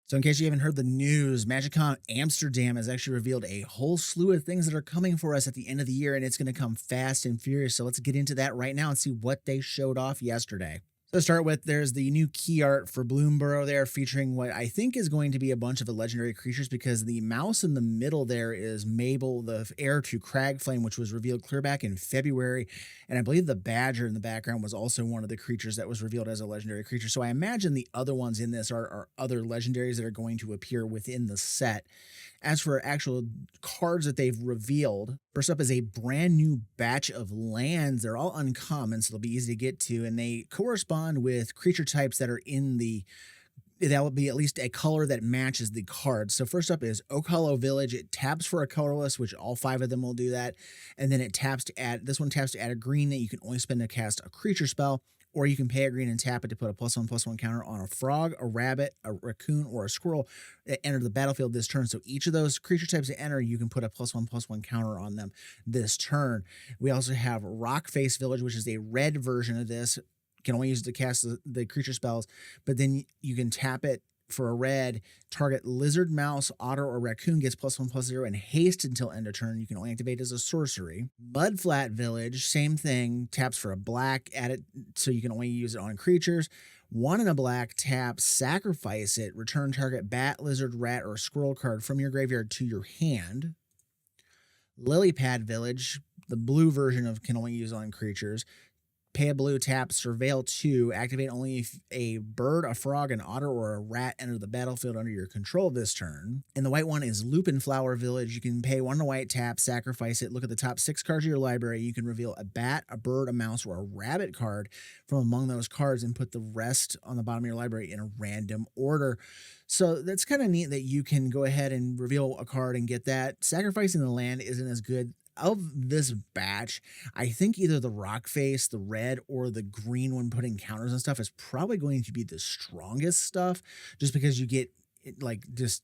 So in case you haven't heard the news, MagicCon Amsterdam has actually revealed a whole slew of things that are coming for us at the end of the year, and it's going to come fast and furious. So let's get into that right now and see what they showed off yesterday. So to start with, there's the new key art for Bloomburrow there, featuring what I think is going to be a bunch of the legendary creatures, because the mouse in the middle there is Mabel, the heir to Cragflame, which was revealed clear back in February. And I believe the badger in the background was also one of the creatures that was revealed as a legendary creature. So I imagine the other ones in this are other legendaries that are going to appear within the set. As for actual cards that they've revealed, first up is a brand new batch of lands. They're all uncommon, so they'll be easy to get to, and they correspond with creature types that are in the that will be at least a color that matches the card. So first up is Oak Hollow Village. It taps for a colorless, which all 5 of them will do that. And then it taps to add, this one taps to add a green that you can only spend to cast a creature spell, or you can pay a green and tap it to put a +1/+1 counter on a frog, a rabbit, a raccoon, or a squirrel that enter the battlefield this turn. So each of those creature types that enter, you can put a +1/+1 counter on them this turn. We also have Rockface Village, which is a red version of this. Can only use it to cast the creature spells, but then you can tap it for a red. Target lizard, mouse, otter, or raccoon gets +1/+0 and haste until end of turn. You can only activate as a sorcery. Mudflat Village, same thing, taps for a black, add it so you can only use it on creatures. 1 and a black, tap, sacrifice it, return target bat, lizard, rat, or squirrel card from your graveyard to your hand. Lilypad Village, the blue version of can only use on creatures. Pay a blue, tap, surveil 2, activate only if a bird, a frog, an otter, or a rat enter the battlefield under your control this turn. And the white one is Lupin Flower Village. You can pay 1 and a white, tap, sacrifice it, look at the top 6 cards of your library. You can reveal a bat, a bird, a mouse, or a rabbit card from among those cards and put the rest on the bottom of your library in a random order. So that's kind of neat that you can go ahead and reveal a card and get that. Sacrificing the land isn't as good. Of this batch, I think either the rock face, the red, or the green one putting counters and stuff is probably going to be the strongest stuff, just because you get like just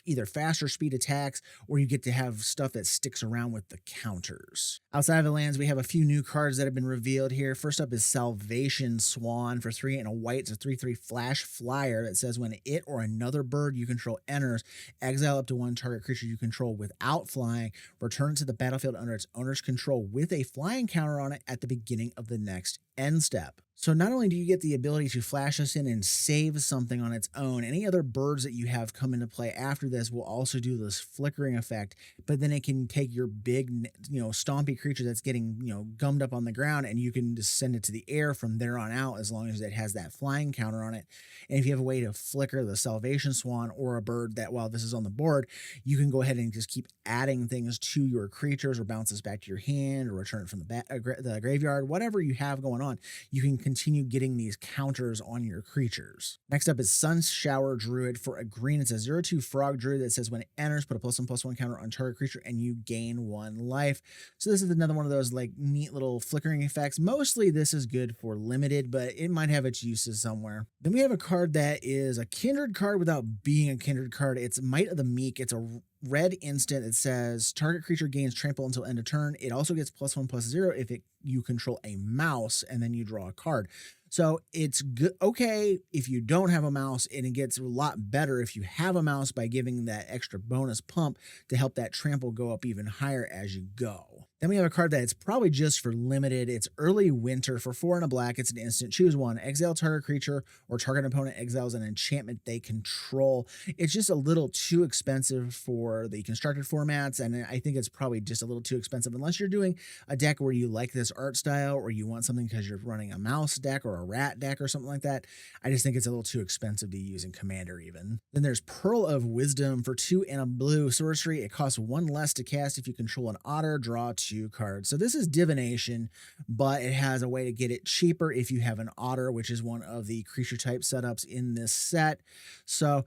either faster speed attacks, or you get to have stuff that sticks around with the counters. Outside of the lands, we have a few new cards that have been revealed here. First up is Salvation Swan for 3 and a white. It's a 3/3 flash flyer that says when it or another bird you control enters, exile up to 1 target creature you control without flying, return it to the battlefield under its owner's control with a flying counter on it at the beginning of the next end step. So not only do you get the ability to flash us in and save something on its own, any other birds that you have come into play after this will also do this flickering effect, but then it can take your big, stompy creature that's getting, gummed up on the ground, and you can just send it to the air from there on out as long as it has that flying counter on it. And if you have a way to flicker the Salvation Swan or a bird that while this is on the board, you can go ahead and just keep adding things to your creatures, or bounce this back to your hand, or return it from the graveyard, whatever you have going on, you can continue getting these counters on your creatures. Next up is Sun Shower Druid for a green. It's a 0/2 frog druid that says when it enters, put a +1/+1 counter on target creature and you gain 1 life. So this is another one of those like neat little flickering effects. Mostly this is good for limited, but it might have its uses somewhere. Then we have a card that is a kindred card without being a kindred card. It's Might of the Meek. It's a red instant. It says target creature gains trample until end of turn. It also gets +1/+0 if you control a mouse, and then you draw a card. So it's good, okay, if you don't have a mouse, and it gets a lot better if you have a mouse by giving that extra bonus pump to help that trample go up even higher as you go. Then we have a card that it's probably just for limited. It's Early Winter for 4 and a black. It's an instant. Choose 1. Exile target creature or target opponent exiles an enchantment they control. It's just a little too expensive for the constructed formats, and I think it's probably just a little too expensive unless you're doing a deck where you like this art style, or you want something because you're running a mouse deck or a rat deck or something like that. I just think it's a little too expensive to use in Commander even. Then there's Pearl of Wisdom for 2 and a blue sorcery. It costs 1 less to cast if you control an otter. Draw 2 cards. So this is divination, but it has a way to get it cheaper if you have an otter, which is one of the creature type setups in this set. So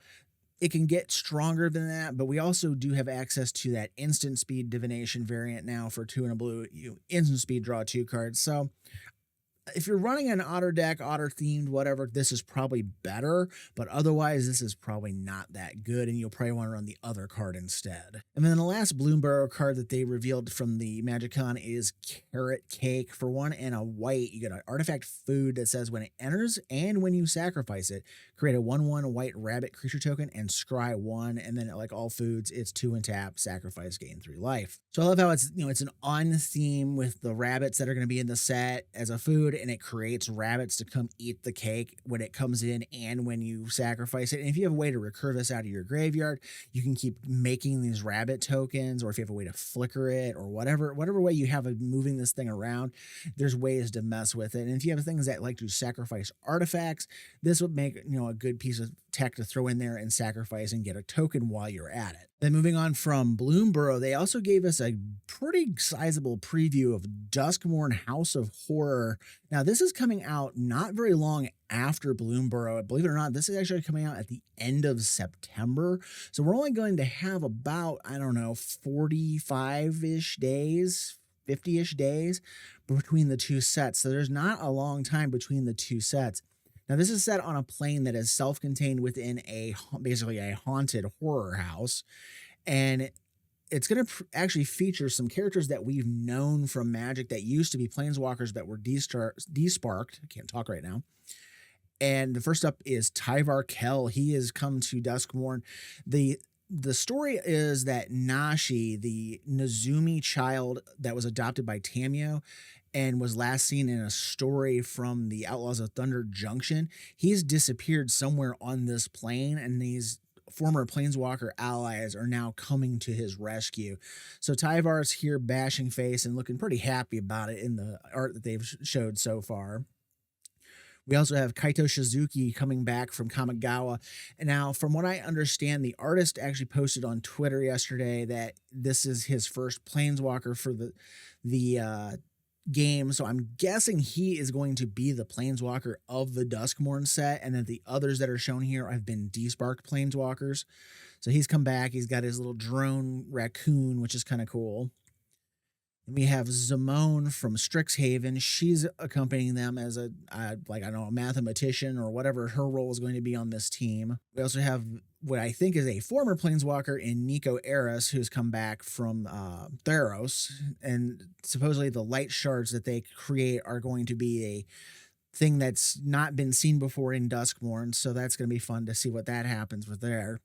it can get stronger than that, but we also do have access to that instant speed divination variant now for 2 and a blue. You instant speed, draw 2 cards. So If you're running an otter deck, otter themed, whatever, this is probably better, but otherwise this is probably not that good, and you'll probably want to run the other card instead. And then the last Bloomburrow card that they revealed from the MagicCon is Carrot Cake. For 1 and a white, you get an artifact food that says when it enters and when you sacrifice it, create a 1/1 white rabbit creature token and scry 1, and then like all foods, it's 2 and tap, sacrifice, gain 3 life. So I love how it's, it's an on theme with the rabbits that are going to be in the set as a food, and it creates rabbits to come eat the cake when it comes in and when you sacrifice it. And if you have a way to recur this out of your graveyard, you can keep making these rabbit tokens, or if you have a way to flicker it or whatever way you have of moving this thing around, there's ways to mess with it. And if you have things that like to sacrifice artifacts, this would make, a good piece of tech to throw in there and sacrifice and get a token while you're at it. Then moving on from Bloomburrow, they also gave us a pretty sizable preview of Duskmourn House of Horror. Now, this is coming out not very long after Bloomburrow. Believe it or not, this is actually coming out at the end of September. So we're only going to have about, 45-ish days, 50-ish days between the two sets. So there's not a long time between the two sets. Now, this is set on a plane that is self-contained within basically a haunted horror house, and it's going to actually feature some characters that we've known from Magic that used to be planeswalkers that were desparked. I can't talk right now. And the first up is Tyvar Kell. He has come to Duskmourn. The story is that Nashi, the Nezumi child that was adopted by Tamio and was last seen in a story from the Outlaws of Thunder Junction, he's disappeared somewhere on this plane, and these former planeswalker allies are now coming to his rescue. So Tyvar's here bashing face and looking pretty happy about it in the art that they've showed so far. We also have Kaito Shizuki coming back from Kamigawa. And now, from what I understand, the artist actually posted on Twitter yesterday that this is his first planeswalker for the game. So I'm guessing he is going to be the planeswalker of the Duskmourn set, and that the others that are shown here have been desparked planeswalkers. So he's come back. He's got his little drone raccoon, which is kind of cool. We have Zimone from Strixhaven. She's accompanying them as a mathematician or whatever her role is going to be on this team. We also have what I think is a former planeswalker in Nico Eris, who's come back from Theros. And supposedly the light shards that they create are going to be a thing that's not been seen before in Duskmourn. So that's going to be fun to see what that happens with there.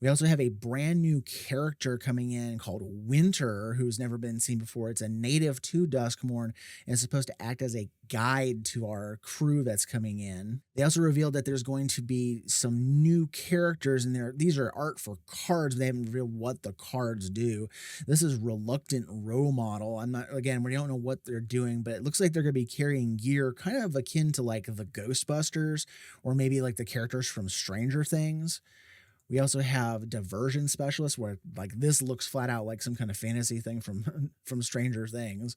We also have a brand new character coming in called Winter, who's never been seen before. It's a native to Duskmourn and is supposed to act as a guide to our crew that's coming in. They also revealed that there's going to be some new characters in there. These are art for cards. They haven't revealed what the cards do. This is Reluctant Role Model. We don't know what they're doing, but it looks like they're going to be carrying gear kind of akin to like the Ghostbusters or maybe like the characters from Stranger Things. We also have Diversion Specialist, where like this looks flat out like some kind of fantasy thing from Stranger Things.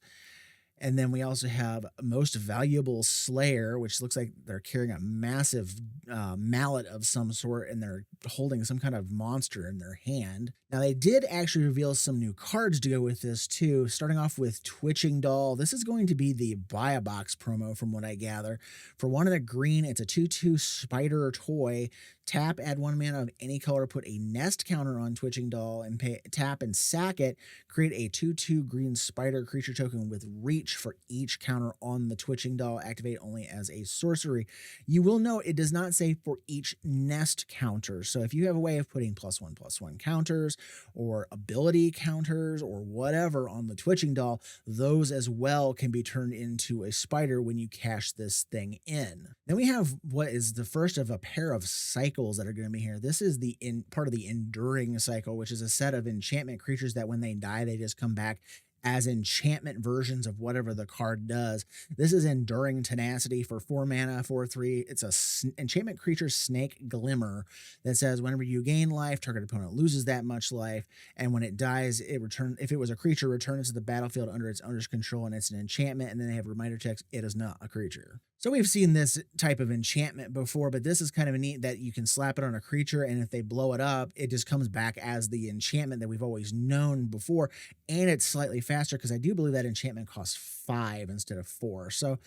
And then we also have Most Valuable Slayer, which looks like they're carrying a massive mallet of some sort, and they're holding some kind of monster in their hand. Now, they did actually reveal some new cards to go with this, too, starting off with Twitching Doll. This is going to be the Buy a Box promo, from what I gather. For 1 and a green, it's a 2/2 spider toy. Tap, add 1 mana of any color, put a nest counter on Twitching Doll, and tap and sack it. Create a 2/2 green spider creature token with reach for each counter on the Twitching Doll. Activate only as a sorcery. You will note it does not say for each nest counter. So if you have a way of putting +1/+1 counters or ability counters or whatever on the Twitching Doll, those as well can be turned into a spider when you cash this thing in. Then we have what is the first of a pair of cycles that are going to be here. This is the part of the Enduring cycle, which is a set of enchantment creatures that when they die, they just come back as enchantment versions of whatever the card does. This is Enduring Tenacity for 4 mana, 4/3. It's a enchantment creature, Snake Glimmer, that says whenever you gain life, target opponent loses that much life, and when it dies, if it was a creature, return it to the battlefield under its owner's control, and it's an enchantment, and then they have reminder text, it is not a creature. So we've seen this type of enchantment before, but this is kind of neat that you can slap it on a creature, and if they blow it up, it just comes back as the enchantment that we've always known before, and it's slightly faster because I do believe that enchantment costs 5 instead of 4. So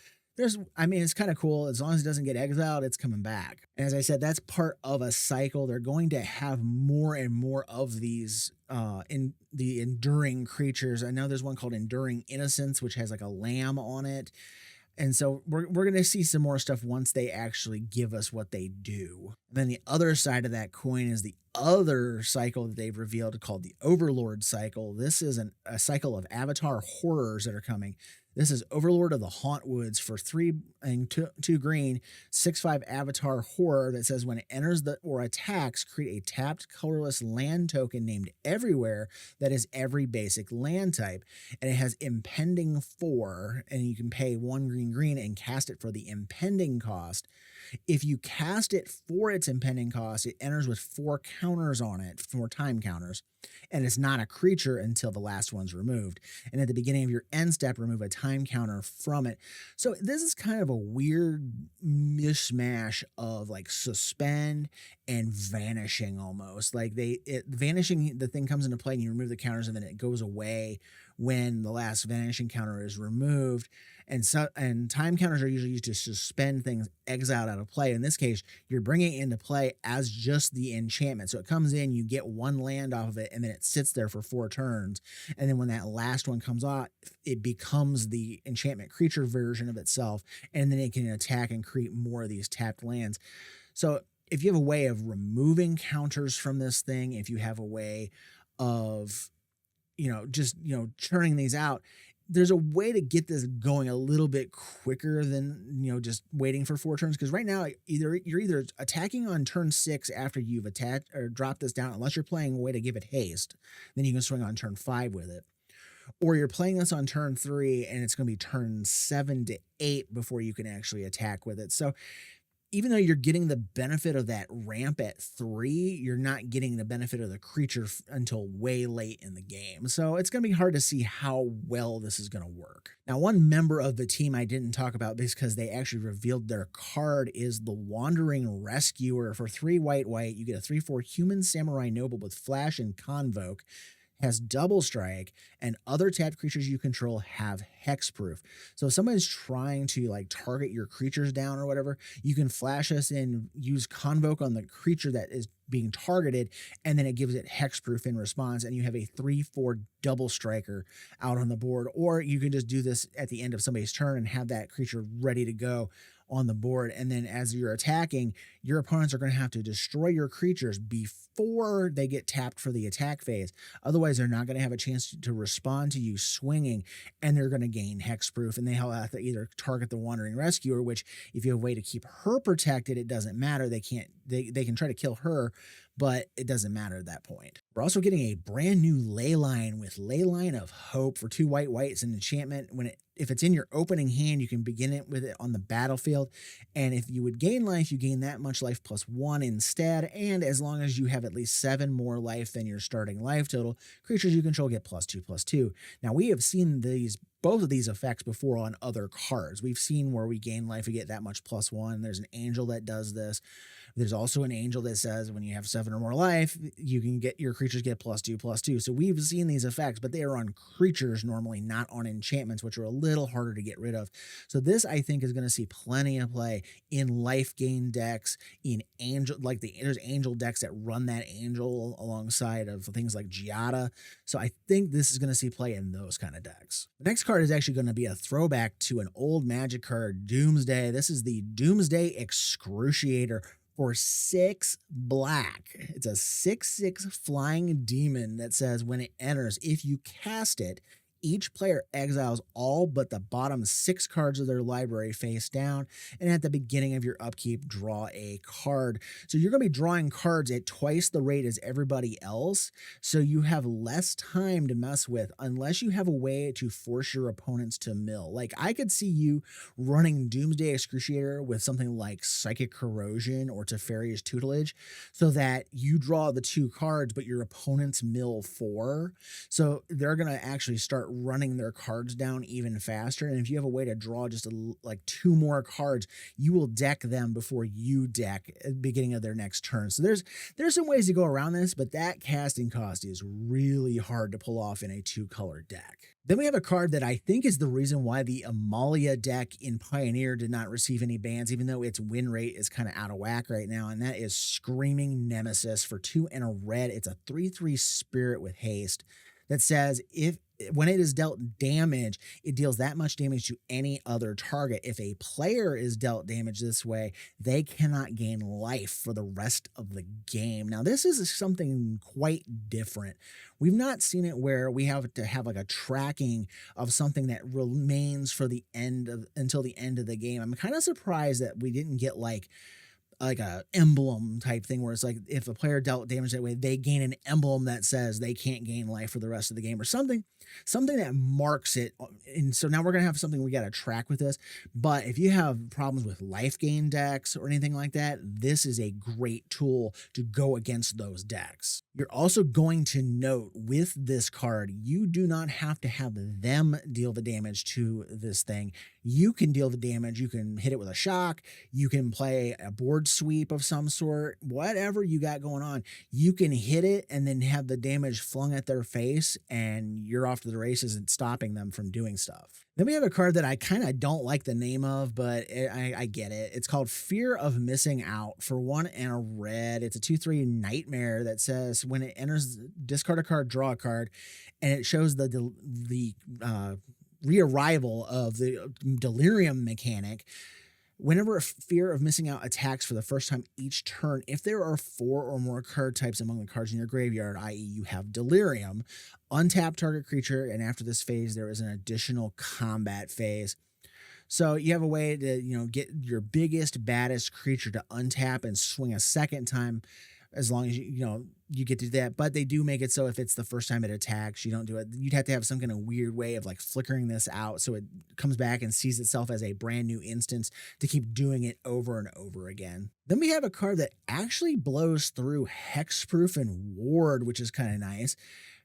I mean, it's kind of cool. As long as it doesn't get exiled, it's coming back. And as I said, that's part of a cycle. They're going to have more and more of these in the enduring creatures. I know there's one called Enduring Innocence, which has like a lamb on it. And so we're going to see some more stuff once they actually give us what they do. And then the other side of that coin is the other cycle that they've revealed called the Overlord cycle. This is a cycle of avatar horrors that are coming. This is Overlord of the Hauntwoods for 3 and 2 green, 6/5 avatar horror that says when it enters or attacks, create a tapped colorless land token named Everywhere that is every basic land type. And it has impending 4, and you can pay 1 green and cast it for the impending cost. If you cast it for its impending cost, it enters with 4 counters on it, 4 time counters, and it's not a creature until the last one's removed. And at the beginning of your end step, remove a time counter from it. So this is kind of a weird mishmash of like suspend and vanishing almost. Like vanishing, the thing comes into play and you remove the counters and then it goes away when the last vanishing counter is removed. And time counters are usually used to suspend things exiled out of play. In this case, you're bringing it into play as just the enchantment. So it comes in, you get 1 land off of it, and then it sits there for 4 turns. And then when that last one comes off, it becomes the enchantment creature version of itself, and then it can attack and create more of these tapped lands. So if you have a way of removing counters from this thing, if you have a way of, just, churning these out, there's a way to get this going a little bit quicker than, just waiting for 4 turns. Because right now, you're either attacking on turn 6 after you've attacked or dropped this down, unless you're playing a way to give it haste, then you can swing on turn 5 with it. Or you're playing this on turn 3 and it's going to be turn 7 to 8 before you can actually attack with it. So even though you're getting the benefit of that ramp at 3, you're not getting the benefit of the creature until way late in the game. So it's going to be hard to see how well this is going to work. Now, one member of the team I didn't talk about because they actually revealed their card is the Wandering Rescuer. For 3 white, you get a 3/4 human samurai noble with flash and convoke. Has double strike, and other tapped creatures you control have hexproof. So if somebody's trying to like target your creatures down or whatever, you can flash us and use convoke on the creature that is being targeted, and then it gives it hexproof in response, and you have a 3/4 double striker out on the board. Or you can just do this at the end of somebody's turn and have that creature ready to go on the board. And then as you're attacking, your opponents are going to have to destroy your creatures before they get tapped for the attack phase. Otherwise, they're not going to have a chance to respond to you swinging, and they're going to gain hexproof. And they have to either target the Wandering Rescuer, which if you have a way to keep her protected, it doesn't matter. They can try to kill her, but it doesn't matter at that point. We're also getting a brand new Leyline with Leyline of Hope for 2 white. It's an enchantment. If it's in your opening hand, you can begin it with it on the battlefield. And if you would gain life, you gain that much life plus 1 instead. And as long as you have at least 7 more life than your starting life total, creatures you control get +2/+2. Now, we have seen both of these effects before on other cards. We've seen where we gain life, we get that much +1. There's an angel that does this. There's also an angel that says when you have 7 or more life, you can get your creatures get +2/+2. So we've seen these effects, but they are on creatures normally, not on enchantments, which are a little harder to get rid of. So this, I think, is going to see plenty of play in life gain decks, in angel, there's angel decks that run that angel alongside of things like Giada. So I think this is going to see play in those kind of decks. The next card is actually going to be a throwback to an old Magic card, Doomsday. This is the Doomsday Excruciator for 6 black. It's a 6/6 flying demon that says when it enters, if you cast it, each player exiles all but the bottom 6 cards of their library face down, and at the beginning of your upkeep, draw a card. So you're going to be drawing cards at twice the rate as everybody else, so you have less time to mess with unless you have a way to force your opponents to mill. Like, I could see you running Doomsday Excruciator with something like Psychic Corrosion or Teferi's Tutelage, so that you draw the 2 cards, but your opponents mill 4. So they're going to actually start start running their cards down even faster. And if you have a way to draw just like 2 more cards, you will deck them before you deck at the beginning of their next turn. So there's some ways to go around this, but that casting cost is really hard to pull off in a 2-color deck. Then we have a card that I think is the reason why the Amalia deck in Pioneer did not receive any bans, even though its win rate is kind of out of whack right now, and that is Screaming Nemesis for 2 and a red. It's a 3/3 spirit with haste that says when it is dealt damage, it deals that much damage to any other target. If a player is dealt damage this way, they cannot gain life for the rest of the game. Now, this is something quite different. We've not seen it where we have to have like a tracking of something that remains for the end of until the end of the game. I'm kind of surprised that we didn't get like a emblem type thing where it's like if a player dealt damage that way, they gain an emblem that says they can't gain life for the rest of the game or something that marks it. And so now we're going to have something we got to track with this. But if you have problems with life gain decks or anything like that, this is a great tool to go against those decks. You're also going to note with this card, you do not have to have them deal the damage to this thing. You can deal the damage. You can hit it with a shock. You can play a board sweep of some sort, whatever you got going on. You can hit it and then have the damage flung at their face and you're off to the races and stopping them from doing stuff. Then we have a card that I kind of don't like the name of, but I get it. It's called Fear of Missing Out for 1 and a red. It's a 2/3 nightmare that says when it enters, discard a card, draw a card, and it shows the re-arrival of the delirium mechanic. Whenever a Fear of Missing Out attacks for the first time each turn, if there are 4 or more card types among the cards in your graveyard, i.e. you have Delirium, untap target creature, and after this phase, there is an additional combat phase. So you have a way to, get your biggest, baddest creature to untap and swing a second time, as long as you get to do that. But they do make it so if it's the first time it attacks, you don't do it. You'd have to have some kind of weird way of like flickering this out so it comes back and sees itself as a brand new instance to keep doing it over and over again. Then we have a card that actually blows through hexproof and ward, which is kind of nice.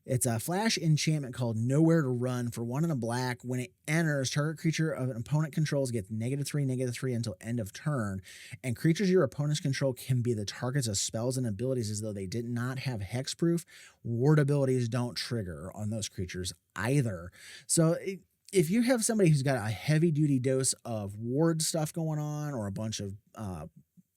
It's a flash enchantment called Nowhere to Run for 1 and a black. When it enters, target creature of an opponent controls gets -3/-3 until end of turn, and creatures your opponents control can be the targets of spells and abilities as though they did not have hexproof. Ward abilities don't trigger on those creatures either. So if you have somebody who's got a heavy-duty dose of ward stuff going on or a bunch of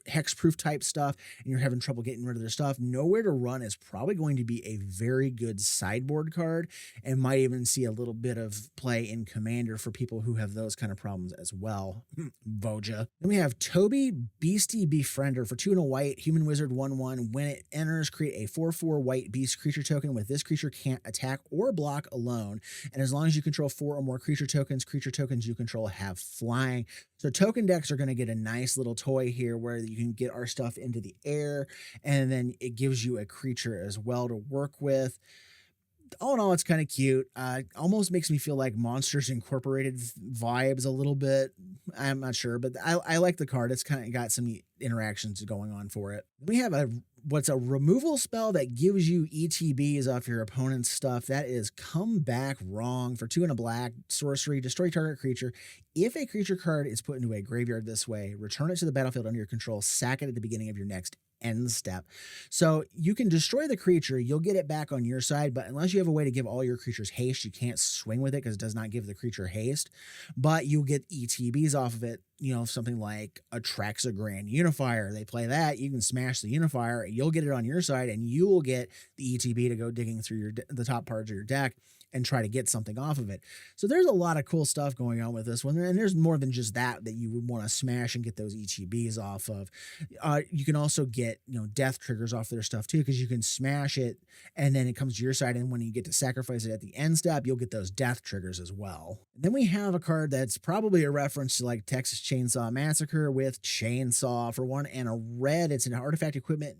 hexproof type stuff and you're having trouble getting rid of their stuff, Nowhere to Run is probably going to be a very good sideboard card and might even see a little bit of play in Commander for people who have those kind of problems as well. Voja. Then we have Toby, Beastie Befriender for 2 and a white, human wizard 1/1. When it enters, create a 4/4 white beast creature token with this creature can't attack or block alone. And as long as you control 4 or more creature tokens you control have flying. So token decks are going to get a nice little toy here where you can get our stuff into the air, and then it gives you a creature as well to work with. All in all, it's kind of cute. Almost makes me feel like Monsters Incorporated vibes a little bit. I'm not sure, but I like the card. It's kind of got some interactions going on for it. We have what's a removal spell that gives you ETBs off your opponent's stuff. That is Come Back Wrong for 2 and a black, sorcery, destroy target creature. If a creature card is put into a graveyard this way, return it to the battlefield under your control, sack it at the beginning of your next end step. So you can destroy the creature, you'll get it back on your side, but unless you have a way to give all your creatures haste, you can't swing with it because it does not give the creature haste, but you'll get ETBs off of it. Something like Atraxa Grand Unifier, they play that, you can smash the Unifier, you'll get it on your side, and you will get the ETB to go digging through the top parts of your deck and try to get something off of it. So there's a lot of cool stuff going on with this one, and there's more than just that you would want to smash and get those ETBs off of. You can also get death triggers off their stuff too, because you can smash it and then it comes to your side, and when you get to sacrifice it at the end step, you'll get those death triggers as well. Then we have a card that's probably a reference to like Texas Chainsaw Massacre with Chainsaw for 1 and a red. It's an artifact equipment.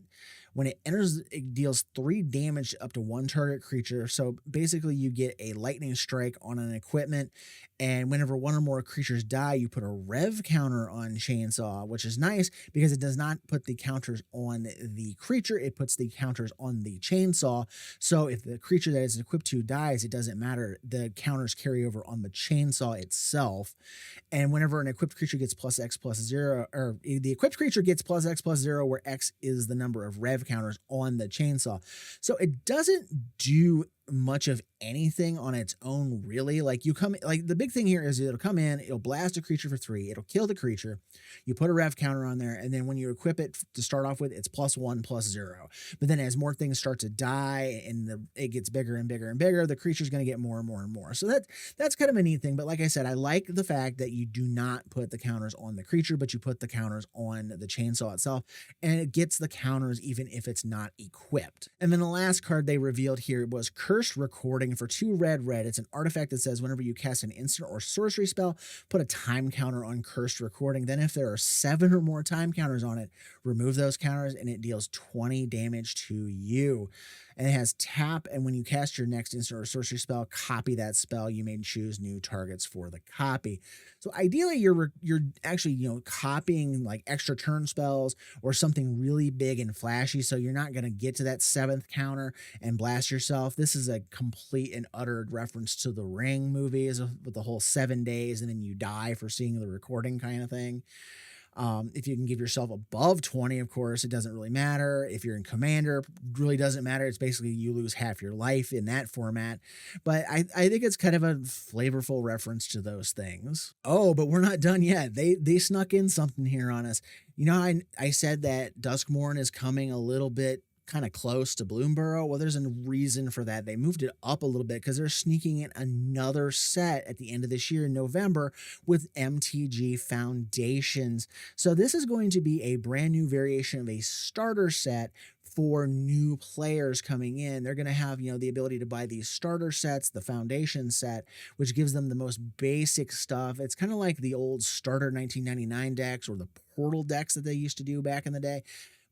When it enters, it deals 3 damage up to 1 target creature. So basically you get a lightning strike on an equipment, And whenever one or more creatures die, you put a rev counter on Chainsaw, which is nice because it does not put the counters on the creature. It puts the counters on the Chainsaw. So if the creature that is equipped to dies, it doesn't matter. The counters carry over on the Chainsaw itself. And whenever an equipped creature gets plus X plus 0, or the equipped creature gets plus X plus 0, where X is the number of rev counters on the Chainsaw. So it doesn't do much of anything on its own, really. Like the big thing here is it'll come in, it'll blast a creature for 3, it'll kill the creature, you put a rev counter on there, and then when you equip it to start off with, it's +1 +0. But then as more things start to die and it gets bigger and bigger and bigger, the creature's going to get more and more and more. So that's kind of a neat thing. But like I said, I like the fact that you do not put the counters on the creature, but you put the counters on the Chainsaw itself, and it gets the counters even if it's not equipped. And then the last card they revealed here was Cursed Recording for 2 red. It's an artifact that says whenever you cast an instant or sorcery spell, put a time counter on Cursed Recording. Then if there are 7 or more time counters on it, remove those counters and it deals 20 damage to you. And it has tap, and when you cast your next instant or sorcery spell, copy that spell. You may choose new targets for the copy. So ideally, you're actually copying like extra turn spells or something really big and flashy. So you're not going to get to that 7th counter and blast yourself. This is a complete and utter reference to the Ring movies with the whole 7 days and then you die for seeing the recording kind of thing. If you can give yourself above 20, of course, it doesn't really matter. If you're in Commander, it really doesn't matter. It's basically you lose half your life in that format. But I think it's kind of a flavorful reference to those things. Oh, but we're not done yet. They snuck in something here on us. I said that Duskmourn is coming a little bit kind of close to Bloomburrow. Well, there's a reason for that. They moved it up a little bit because they're sneaking in another set at the end of this year in November with MTG Foundations. So this is going to be a brand new variation of a starter set for new players coming in. They're going to have, the ability to buy these starter sets, the foundation set, which gives them the most basic stuff. It's kind of like the old starter 1999 decks or the portal decks that they used to do back in the day.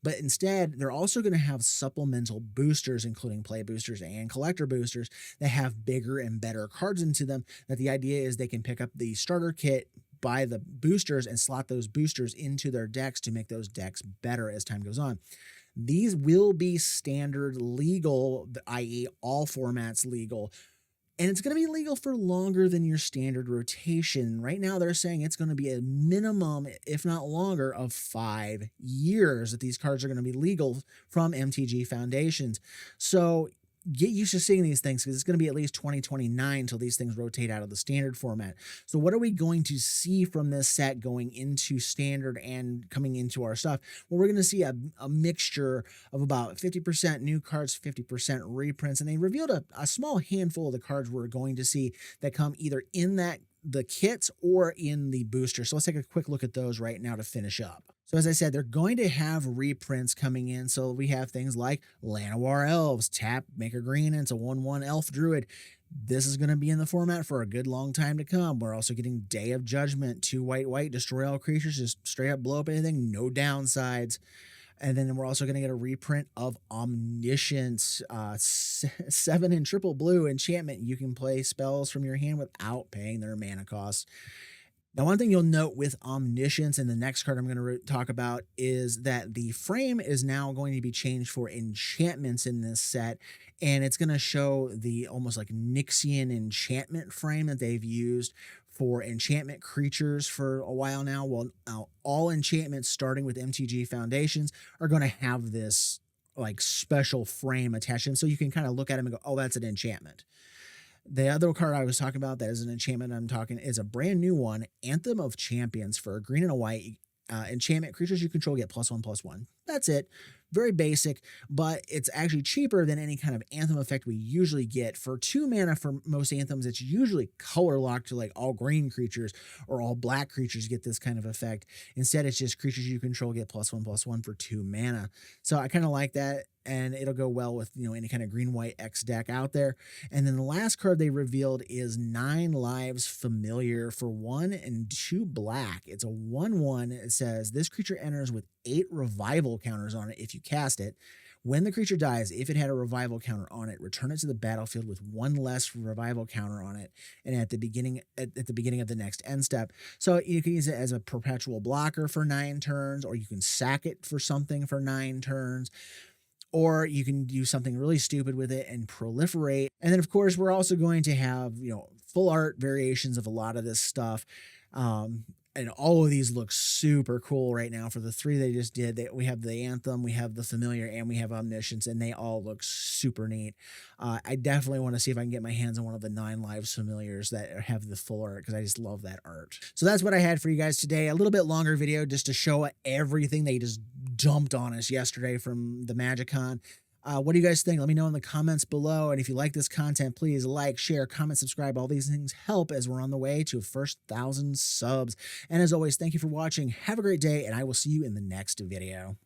But instead, they're also going to have supplemental boosters, including play boosters and collector boosters that have bigger and better cards into them. That the idea is they can pick up the starter kit, buy the boosters, and slot those boosters into their decks to make those decks better as time goes on. These will be standard legal, i.e. all formats legal. And it's going to be legal for longer than your standard rotation. Right now, they're saying it's going to be a minimum, if not longer, of 5 years that these cards are going to be legal from MTG Foundations. So get used to seeing these things because it's going to be at least 2029 until these things rotate out of the standard format. So what are we going to see from this set going into standard and coming into our stuff? Well, we're going to see a mixture of about 50% new cards, 50% reprints, and they revealed a small handful of the cards we're going to see that come either in the kits or in the booster. So let's take a quick look at those right now to finish up. So as I said, they're going to have reprints coming in. So we have things like Llanowar Elves, tap, make a green, and it's a 1/1 elf druid. This is going to be in the format for a good long time to come. We're also getting Day of Judgment, 2 white, destroy all creatures, just straight up blow up anything, no downsides. And then we're also going to get a reprint of Omniscience, 7 in triple blue enchantment. You can play spells from your hand without paying their mana costs. Now, one thing you'll note with Omniscience and the next card I'm going to talk about is that the frame is now going to be changed for enchantments in this set. And it's going to show the almost like Nixian enchantment frame that they've used for enchantment creatures for a while now. Well, now all enchantments starting with MTG Foundations are going to have this like special frame attached to them. So you can kind of look at them and go, oh, that's an enchantment. The other card I was talking about that is an enchantment is a brand new one, Anthem of Champions for a green and a white. Enchantment creatures you control get +1/+1. That's it. Very basic, but it's actually cheaper than any kind of Anthem effect we usually get. For 2 mana for most Anthems, it's usually color locked to like all green creatures or all black creatures get this kind of effect. Instead, it's just creatures you control get +1/+1 for 2 mana. So I kind of like that. And it'll go well with, any kind of green-white X deck out there. And then the last card they revealed is 9 Lives Familiar for 1 and 2 black. It's a 1/1. It says this creature enters with 8 revival counters on it if you cast it. When the creature dies, if it had a revival counter on it, return it to the battlefield with 1 less revival counter on it, and at the beginning of the next end step. So you can use it as a perpetual blocker for 9 turns, or you can sack it for something for 9 turns. Or you can do something really stupid with it and proliferate. And then, of course, we're also going to have, full art variations of a lot of this stuff. And all of these look super cool right now for the 3 they just did. We have the Anthem, we have the Familiar, and we have Omniscience, and they all look super neat. I definitely want to see if I can get my hands on one of the 9 Lives Familiars that have the full art, because I just love that art. So that's what I had for you guys today. A little bit longer video just to show everything they just dumped on us yesterday from the MagicCon. What do you guys think? Let me know in the comments below. And if you like this content, please like, share, comment, subscribe. All these things help as we're on the way to first 1,000 subs. And as always, thank you for watching. Have a great day, and I will see you in the next video.